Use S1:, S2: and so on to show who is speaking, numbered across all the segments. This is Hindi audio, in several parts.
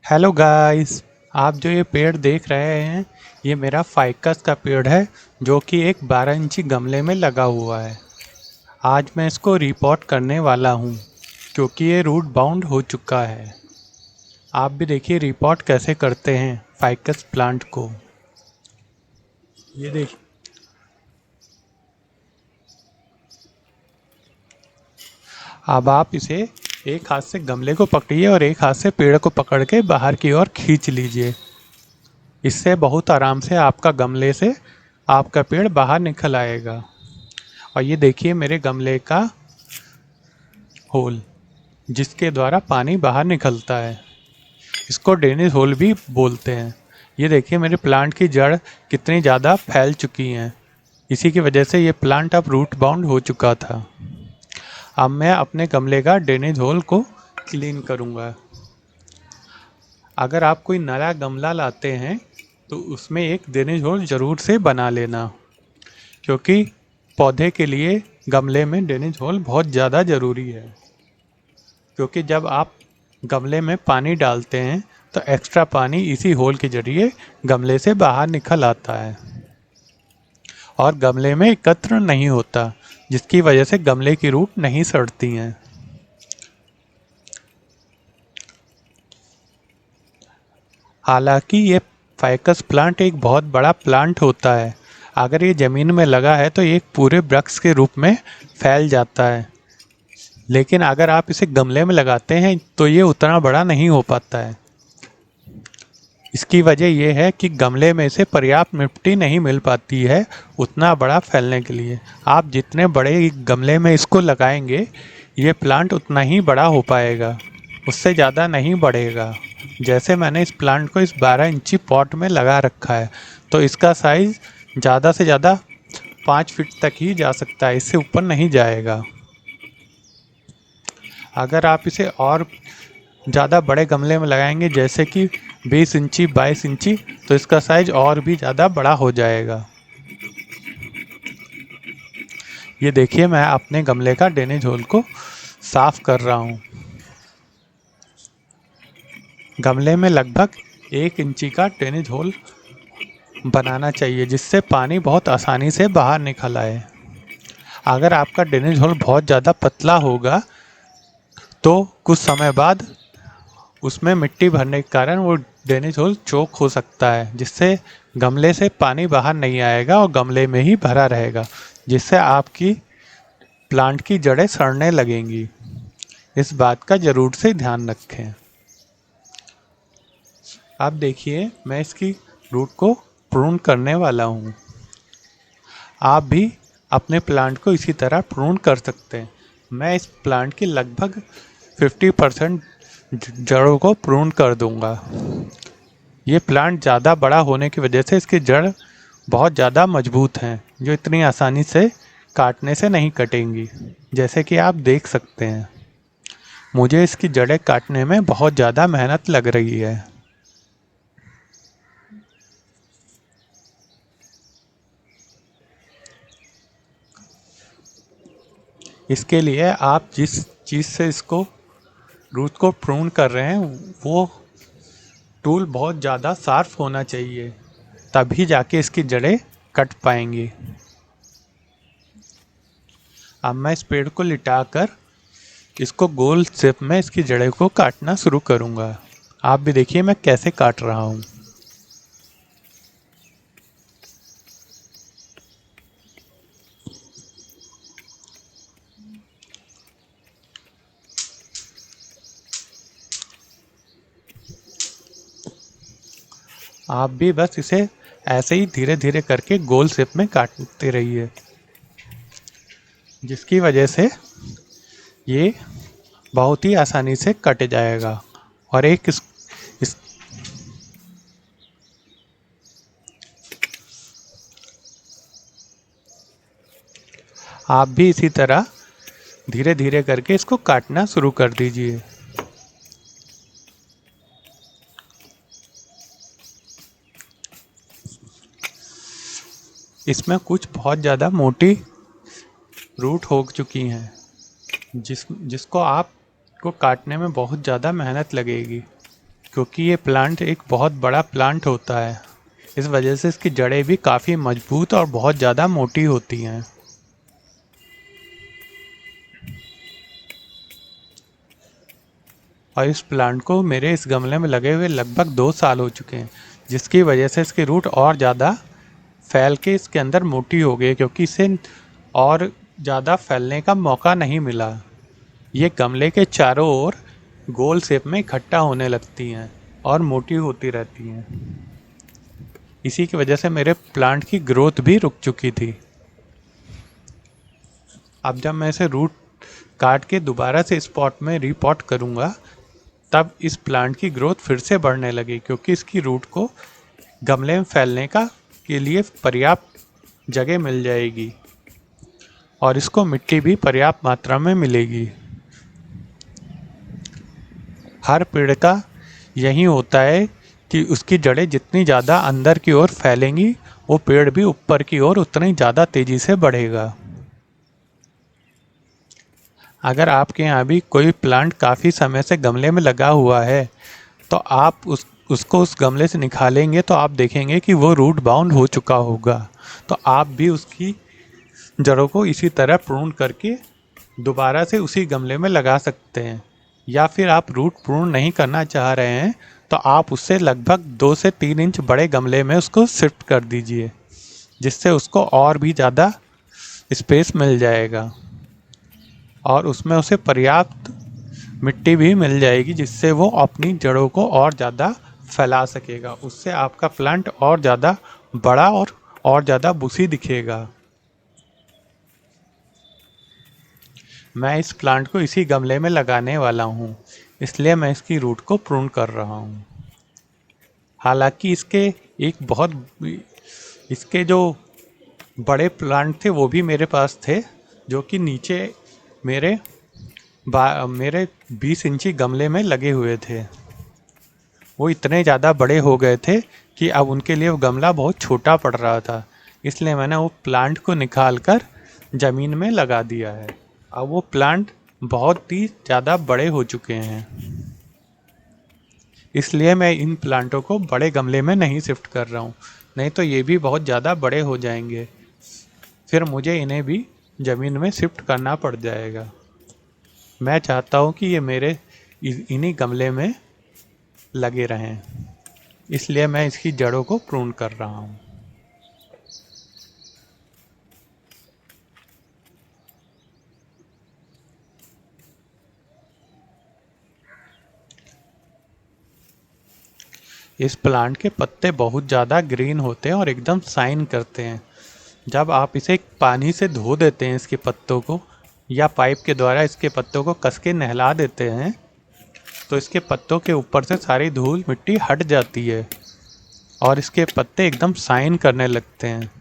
S1: Hello guys. आप जो ये पेड़ देख रहे हैं, ये मेरा फाइकस का पेड़ है जो कि एक 12 इंची गमले में लगा हुआ है। आज मैं इसको रिपोर्ट करने वाला हूँ क्योंकि ये रूट बाउंड हो चुका है। आप भी देखिए रिपोर्ट कैसे करते हैं फाइकस प्लांट को। ये देखिए। अब आप इसे एक हाथ से गमले को पकड़िए और एक हाथ से पेड़ को पकड़ के बाहर की ओर खींच लीजिए। इससे बहुत आराम से आपका गमले से आपका पेड़ बाहर निकल आएगा। और ये देखिए मेरे गमले का होल जिसके द्वारा पानी बाहर निकलता है। इसको ड्रेनेज होल भी बोलते हैं। ये देखिए मेरे प्लांट की जड़ कितनी ज़्यादा फैल चुकी हैं। इसी की वजह से ये प्लांट अब रूट बाउंड हो चुका था। अब मैं अपने गमले का ड्रेनेज होल को क्लीन करूँगा। अगर आप कोई नया गमला लाते हैं तो उसमें एक ड्रेनेज होल ज़रूर से बना लेना, क्योंकि पौधे के लिए गमले में ड्रेनेज होल बहुत ज़्यादा ज़रूरी है। क्योंकि जब आप गमले में पानी डालते हैं तो एक्स्ट्रा पानी इसी होल के जरिए गमले से बाहर निकल आता है और गमले में एकत्र नहीं होता, जिसकी वजह से गमले की रूट नहीं सड़ती हैं। हालांकि ये फाइकस प्लांट एक बहुत बड़ा प्लांट होता है। अगर ये ज़मीन में लगा है तो ये एक पूरे वृक्ष के रूप में फैल जाता है, लेकिन अगर आप इसे गमले में लगाते हैं तो ये उतना बड़ा नहीं हो पाता है। इसकी वजह यह है कि गमले में से पर्याप्त मिट्टी नहीं मिल पाती है उतना बड़ा फैलने के लिए। आप जितने बड़े गमले में इसको लगाएंगे ये प्लांट उतना ही बड़ा हो पाएगा, उससे ज़्यादा नहीं बढ़ेगा। जैसे मैंने इस प्लांट को इस 12 इंची पॉट में लगा रखा है तो इसका साइज़ ज़्यादा से ज़्यादा 5 फीट तक ही जा सकता है, इससे ऊपर नहीं जाएगा। अगर आप इसे और ज़्यादा बड़े गमले में लगाएंगे जैसे कि 20 इंची 22 इंची तो इसका साइज और भी ज़्यादा बड़ा हो जाएगा। ये देखिए मैं अपने गमले का ड्रेनेज होल को साफ कर रहा हूँ। गमले में लगभग 1 इंची का ड्रेनेज होल बनाना चाहिए जिससे पानी बहुत आसानी से बाहर निकल आए। अगर आपका ड्रेनेज होल बहुत ज़्यादा पतला होगा तो कुछ समय बाद उसमें मिट्टी भरने के कारण वो ड्रेनेज होल चोक हो सकता है, जिससे गमले से पानी बाहर नहीं आएगा और गमले में ही भरा रहेगा, जिससे आपकी प्लांट की जड़ें सड़ने लगेंगी। इस बात का ज़रूर से ध्यान रखें। आप देखिए मैं इसकी रूट को प्रून करने वाला हूँ। आप भी अपने प्लांट को इसी तरह प्रून कर सकते हैं। मैं इस प्लांट की लगभग 50% जड़ों को प्रून कर दूंगा। ये प्लांट ज़्यादा बड़ा होने की वजह से इसकी जड़ बहुत ज़्यादा मजबूत हैं, जो इतनी आसानी से काटने से नहीं कटेंगी, जैसे कि आप देख सकते हैं। मुझे इसकी जड़ें काटने में बहुत ज़्यादा मेहनत लग रही है। इसके लिए आप जिस चीज़ से इसको रूट को प्रून कर रहे हैं वो टूल बहुत ज़्यादा शार्प होना चाहिए, तभी जाके इसकी जड़ें कट पाएंगी। अब मैं इस पेड़ को लिटाकर इसको गोल शेप में इसकी जड़ों को काटना शुरू करूँगा। आप भी देखिए मैं कैसे काट रहा हूँ। आप भी बस इसे ऐसे ही धीरे धीरे करके गोल शेप में काटते रहिए, जिसकी वजह से ये बहुत ही आसानी से कट जाएगा। और एक इस आप भी इसी तरह धीरे धीरे करके इसको काटना शुरू कर दीजिए। इसमें कुछ बहुत ज़्यादा मोटी रूट हो चुकी हैं जिसको आपको काटने में बहुत ज़्यादा मेहनत लगेगी, क्योंकि ये प्लांट एक बहुत बड़ा प्लांट होता है। इस वजह से इसकी जड़ें भी काफ़ी मजबूत और बहुत ज़्यादा मोटी होती हैं। और इस प्लांट को मेरे इस गमले में लगे हुए लगभग 2 साल हो चुके हैं, जिसकी वजह से इसकी रूट और ज़्यादा फैल के इसके अंदर मोटी हो गई, क्योंकि इसे और ज़्यादा फैलने का मौका नहीं मिला। ये गमले के चारों ओर गोल शेप में इकट्ठा होने लगती हैं और मोटी होती रहती हैं। इसी की वजह से मेरे प्लांट की ग्रोथ भी रुक चुकी थी। अब जब मैं इसे रूट काट के दोबारा से स्पॉट में रीपॉट करूँगा, तब इस प्लांट की ग्रोथ फिर से बढ़ने लगी, क्योंकि इसकी रूट को गमले में फैलने का के लिए पर्याप्त जगह मिल जाएगी और इसको मिट्टी भी पर्याप्त मात्रा में मिलेगी। हर पेड़ का यही होता है कि उसकी जड़ें जितनी ज़्यादा अंदर की ओर फैलेंगी, वो पेड़ भी ऊपर की ओर उतनी ज़्यादा तेज़ी से बढ़ेगा। अगर आपके यहाँ भी कोई प्लांट काफ़ी समय से गमले में लगा हुआ है, तो आप उसको उस गमले से निकालेंगे तो आप देखेंगे कि वो रूट बाउंड हो चुका होगा। तो आप भी उसकी जड़ों को इसी तरह प्रून करके दोबारा से उसी गमले में लगा सकते हैं। या फिर आप रूट प्रून नहीं करना चाह रहे हैं, तो आप उससे लगभग 2 से 3 इंच बड़े गमले में उसको शिफ्ट कर दीजिए, जिससे उसको और भी ज़्यादा स्पेस मिल जाएगा और उसमें उसे पर्याप्त मिट्टी भी मिल जाएगी, जिससे वो अपनी जड़ों को और ज़्यादा फैला सकेगा। उससे आपका प्लांट और ज़्यादा बड़ा और ज़्यादा बुशी दिखेगा। मैं इस प्लांट को इसी गमले में लगाने वाला हूँ, इसलिए मैं इसकी रूट को प्रून कर रहा हूँ। हालांकि इसके जो बड़े प्लांट थे वो भी मेरे पास थे, जो कि नीचे मेरे 20 इंची गमले में लगे हुए थे। वो इतने ज़्यादा बड़े हो गए थे कि अब उनके लिए वो गमला बहुत छोटा पड़ रहा था, इसलिए मैंने वो प्लांट को निकाल कर ज़मीन में लगा दिया है। अब वो प्लांट बहुत ही ज़्यादा बड़े हो चुके हैं, इसलिए मैं इन प्लांटों को बड़े गमले में नहीं शिफ्ट कर रहा हूँ, नहीं तो ये भी बहुत ज़्यादा बड़े हो जाएंगे, फिर मुझे इन्हें भी ज़मीन में शिफ्ट करना पड़ जाएगा। मैं चाहता हूँ कि ये मेरे इन्हीं गमले में लगे रहें, इसलिए मैं इसकी जड़ों को प्रून कर रहा हूँ। इस प्लांट के पत्ते बहुत ज़्यादा ग्रीन होते हैं और एकदम शाइन करते हैं। जब आप इसे पानी से धो देते हैं इसके पत्तों को, या पाइप के द्वारा इसके पत्तों को कस के नहला देते हैं, तो इसके पत्तों के ऊपर से सारी धूल मिट्टी हट जाती है और इसके पत्ते एकदम शाइन करने लगते हैं।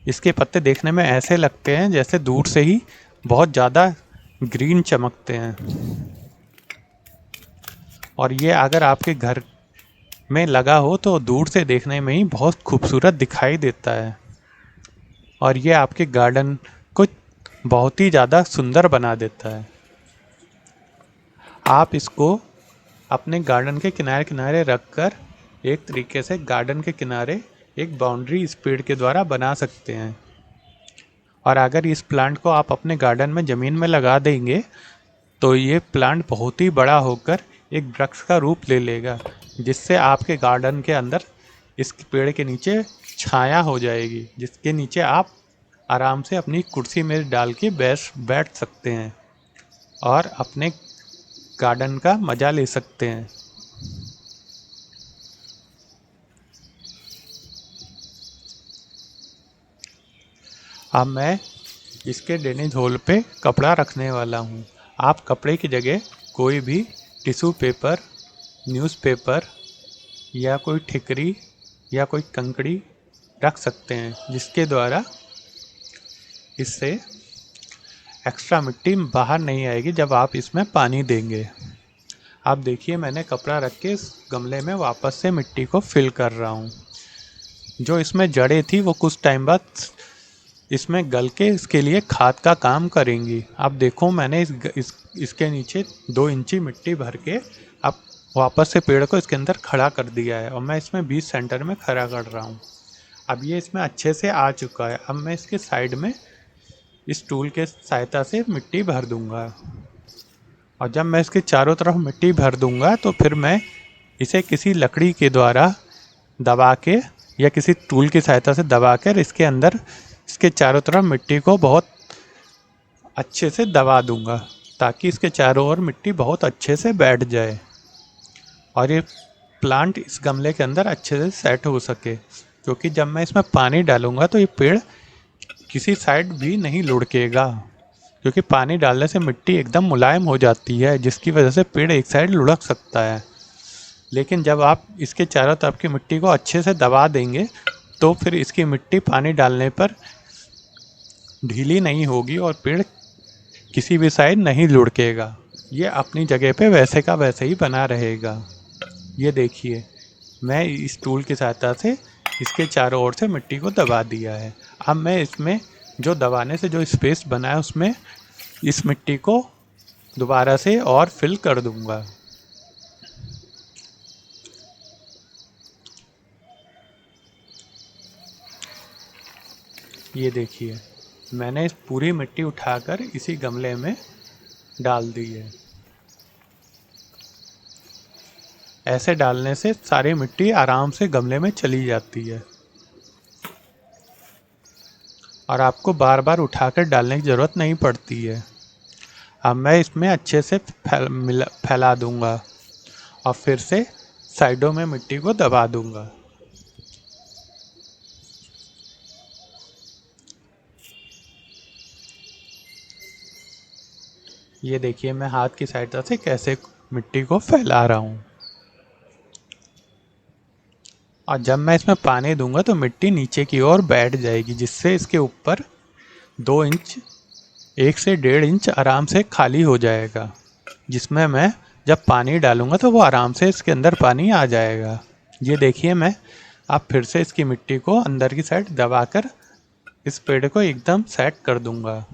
S1: इसके पत्ते देखने में ऐसे लगते हैं जैसे दूर से ही बहुत ज़्यादा ग्रीन चमकते हैं। और ये अगर आपके घर में लगा हो तो दूर से देखने में ही बहुत खूबसूरत दिखाई देता है और ये आपके गार्डन को बहुत ही ज़्यादा सुंदर बना देता है। आप इसको अपने गार्डन के किनारे किनारे रख कर एक तरीके से गार्डन के किनारे एक बाउंड्री इस पेड़ के द्वारा बना सकते हैं। और अगर इस प्लांट को आप अपने गार्डन में ज़मीन में लगा देंगे, तो ये प्लांट बहुत ही बड़ा होकर एक वृक्ष का रूप ले लेगा, जिससे आपके गार्डन के अंदर इस पेड़ के नीचे छाया हो जाएगी, जिसके नीचे आप आराम से अपनी कुर्सी में डाल के बैठ सकते हैं और अपने गार्डन का मज़ा ले सकते हैं। अब मैं इसके ड्रेनेज होल पे कपड़ा रखने वाला हूँ। आप कपड़े की जगह कोई भी टिश्यू पेपर, न्यूज़पेपर या कोई ठिकरी या कोई कंकड़ी रख सकते हैं, जिसके द्वारा इससे एक्स्ट्रा मिट्टी बाहर नहीं आएगी जब आप इसमें पानी देंगे। आप देखिए, मैंने कपड़ा रख के इस गमले में वापस से मिट्टी को फिल कर रहा हूँ। जो इसमें जड़ें थी वो कुछ टाइम बाद इसमें गल के इसके लिए खाद का काम करेंगी। आप देखो, मैंने इसके नीचे 2 इंची मिट्टी भर के अब वापस से पेड़ को इसके अंदर खड़ा कर दिया है और मैं इसमें बीच सेंटर में खड़ा कर रहा हूँ। अब ये इसमें अच्छे से आ चुका है। अब मैं इसके साइड में इस टूल के सहायता से मिट्टी भर दूंगा और जब मैं इसके चारों तरफ मिट्टी भर दूंगा तो फिर मैं इसे किसी लकड़ी के द्वारा दबा के या किसी टूल की सहायता से दबा कर इसके अंदर इसके चारों तरफ मिट्टी को बहुत अच्छे से दबा दूंगा ताकि इसके चारों ओर मिट्टी बहुत अच्छे से बैठ जाए और ये प्लांट इस गमले के अंदर अच्छे से सेट हो सके, क्योंकि जब मैं इसमें पानी डालूंगा तो ये पेड़ किसी साइड भी नहीं लुढ़केगा, क्योंकि पानी डालने से मिट्टी एकदम मुलायम हो जाती है जिसकी वजह से पेड़ एक साइड लुढ़क सकता है। लेकिन जब आप इसके चारों तरफ की मिट्टी को अच्छे से दबा देंगे तो फिर इसकी मिट्टी पानी डालने पर ढीली नहीं होगी और पेड़ किसी भी साइड नहीं लुढ़केगा। ये अपनी जगह पे वैसे का वैसे ही बना रहेगा। ये देखिए, मैं इस टूल की सहायता से इसके चारों ओर से मिट्टी को दबा दिया है। अब मैं इसमें जो दबाने से जो स्पेस बना है उसमें इस मिट्टी को दोबारा से और फिल कर दूंगा। ये देखिए, मैंने इस पूरी मिट्टी उठाकर इसी गमले में डाल दी है। ऐसे डालने से सारी मिट्टी आराम से गमले में चली जाती है और आपको बार बार उठाकर डालने की ज़रूरत नहीं पड़ती है। अब मैं इसमें अच्छे से फैला दूंगा और फिर से साइडों में मिट्टी को दबा दूंगा। ये देखिए, मैं हाथ की सहायता से कैसे मिट्टी को फैला रहा हूँ और जब मैं इसमें पानी दूंगा तो मिट्टी नीचे की ओर बैठ जाएगी, जिससे इसके ऊपर 2 इंच 1 से 1.5 इंच आराम से खाली हो जाएगा, जिसमें मैं जब पानी डालूंगा तो वो आराम से इसके अंदर पानी आ जाएगा। ये देखिए, मैं अब फिर से इसकी मिट्टी को अंदर की साइड दबाकर इस पेड़ को एकदम सेट कर दूंगा।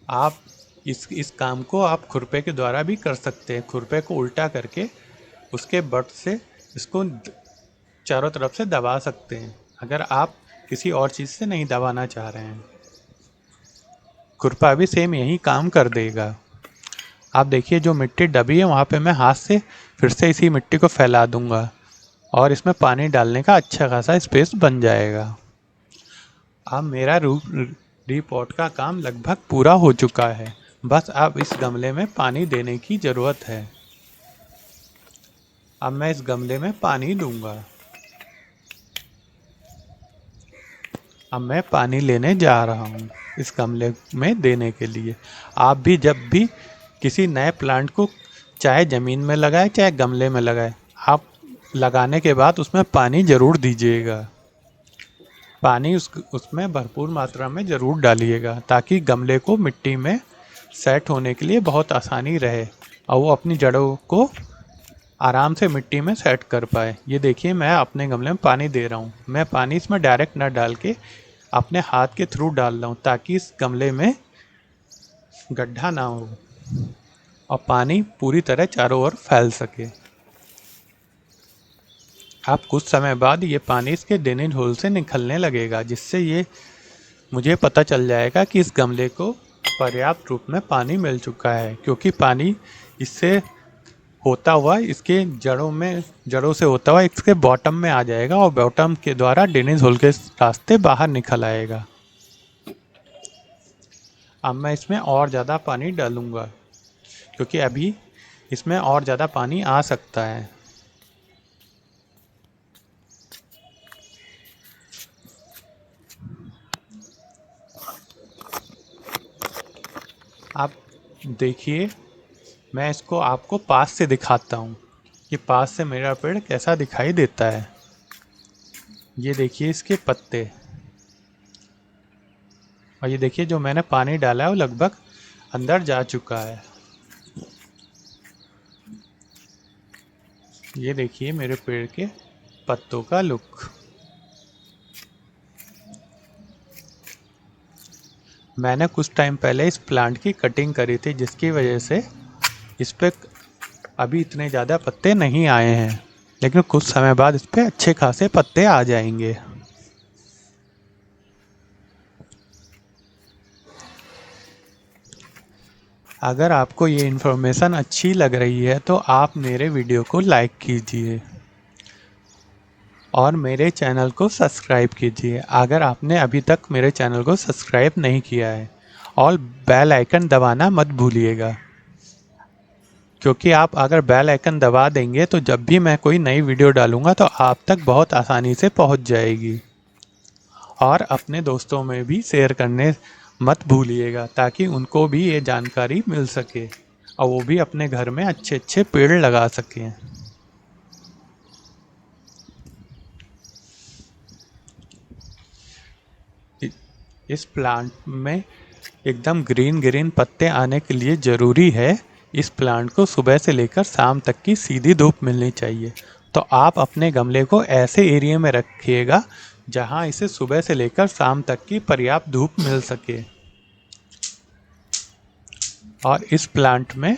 S1: आप इस काम को आप खुरपे के द्वारा भी कर सकते हैं। खुरपे को उल्टा करके उसके बट से इसको चारों तरफ से दबा सकते हैं, अगर आप किसी और चीज़ से नहीं दबाना चाह रहे हैं। खुरपा भी सेम यही काम कर देगा। आप देखिए, जो मिट्टी दबी है वहाँ पे मैं हाथ से फिर से इसी मिट्टी को फैला दूंगा और इसमें पानी डालने का अच्छा खासा स्पेस बन जाएगा। अब मेरा रीपॉट का काम लगभग पूरा हो चुका है। बस अब इस गमले में पानी देने की ज़रूरत है। अब मैं इस गमले में पानी दूंगा। अब मैं पानी लेने जा रहा हूँ इस गमले में देने के लिए। आप भी जब भी किसी नए प्लांट को चाहे ज़मीन में लगाए चाहे गमले में लगाए, आप लगाने के बाद उसमें पानी ज़रूर दीजिएगा। पानी उसमें भरपूर मात्रा में ज़रूर डालिएगा ताकि गमले को मिट्टी में सेट होने के लिए बहुत आसानी रहे और वो अपनी जड़ों को आराम से मिट्टी में सेट कर पाए। ये देखिए, मैं अपने गमले में पानी दे रहा हूँ। मैं पानी इसमें डायरेक्ट ना डाल के अपने हाथ के थ्रू डाल रहा हूँ ताकि इस गमले में गड्ढा ना हो और पानी पूरी तरह चारों ओर फैल सके। अब कुछ समय बाद ये पानी इसके ड्रेनेज होल से निकलने लगेगा, जिससे ये मुझे पता चल जाएगा कि इस गमले को पर्याप्त रूप में पानी मिल चुका है, क्योंकि पानी इससे होता हुआ इसके जड़ों से होता हुआ इसके बॉटम में आ जाएगा और बॉटम के द्वारा ड्रेनेज होल के रास्ते बाहर निकल आएगा। अब मैं इसमें और ज़्यादा पानी डालूँगा, क्योंकि अभी इसमें और ज़्यादा पानी आ सकता है। आप देखिए, मैं इसको आपको पास से दिखाता हूँ कि पास से मेरा पेड़ कैसा दिखाई देता है। ये देखिए इसके पत्ते, और ये देखिए जो मैंने पानी डाला है वो लगभग अंदर जा चुका है। ये देखिए मेरे पेड़ के पत्तों का लुक। मैंने कुछ टाइम पहले इस प्लांट की कटिंग करी थी, जिसकी वजह से इस पे अभी इतने ज़्यादा पत्ते नहीं आए हैं, लेकिन कुछ समय बाद इस पे अच्छे खासे पत्ते आ जाएंगे। अगर आपको ये इन्फॉर्मेशन अच्छी लग रही है तो आप मेरे वीडियो को लाइक कीजिए और मेरे चैनल को सब्सक्राइब कीजिए अगर आपने अभी तक मेरे चैनल को सब्सक्राइब नहीं किया है, और बेल आइकन दबाना मत भूलिएगा, क्योंकि आप अगर बेल आइकन दबा देंगे तो जब भी मैं कोई नई वीडियो डालूंगा तो आप तक बहुत आसानी से पहुंच जाएगी। और अपने दोस्तों में भी शेयर करने मत भूलिएगा, ताकि उनको भी ये जानकारी मिल सके और वो भी अपने घर में अच्छे अच्छे पेड़ लगा सकें। इस प्लांट में एकदम ग्रीन ग्रीन पत्ते आने के लिए ज़रूरी है इस प्लांट को सुबह से लेकर शाम तक की सीधी धूप मिलनी चाहिए। तो आप अपने गमले को ऐसे एरिया में रखिएगा जहां इसे सुबह से लेकर शाम तक की पर्याप्त धूप मिल सके। और इस प्लांट में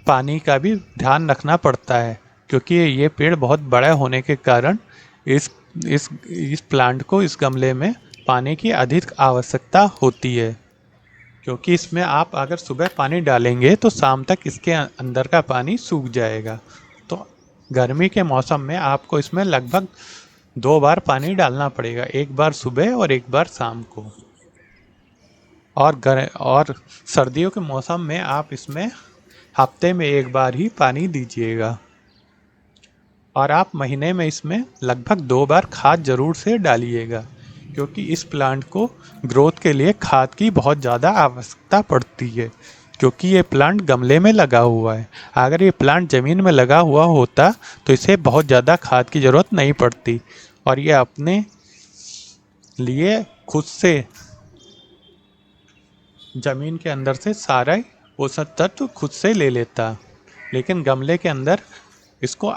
S1: पानी का भी ध्यान रखना पड़ता है, क्योंकि ये पेड़ बहुत बड़ा होने के कारण इस इस प्लांट को इस गमले में पानी की अधिक आवश्यकता होती है, क्योंकि इसमें आप अगर सुबह पानी डालेंगे तो शाम तक इसके अंदर का पानी सूख जाएगा। तो गर्मी के मौसम में आपको इसमें लगभग 2 बार पानी डालना पड़ेगा, एक बार सुबह और एक बार शाम को। और सर्दियों के मौसम में आप इसमें हफ्ते में एक बार ही पानी दीजिएगा। और आप महीने में इसमें लगभग 2 बार खाद ज़रूर से डालिएगा, क्योंकि इस प्लांट को ग्रोथ के लिए खाद की बहुत ज़्यादा आवश्यकता पड़ती है, क्योंकि ये प्लांट गमले में लगा हुआ है। अगर ये प्लांट ज़मीन में लगा हुआ होता तो इसे बहुत ज़्यादा खाद की ज़रूरत नहीं पड़ती और ये अपने लिए खुद से ज़मीन के अंदर से सारा पोषक तत्व खुद से ले लेता। लेकिन गमले के अंदर इसको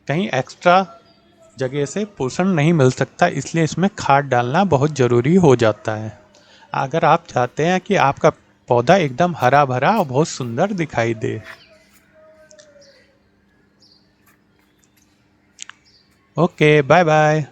S1: कहीं एक्स्ट्रा जगह से पोषण नहीं मिल सकता, इसलिए इसमें खाद डालना बहुत ज़रूरी हो जाता है अगर आप चाहते हैं कि आपका पौधा एकदम हरा भरा और बहुत सुंदर दिखाई दे। Okay, bye bye.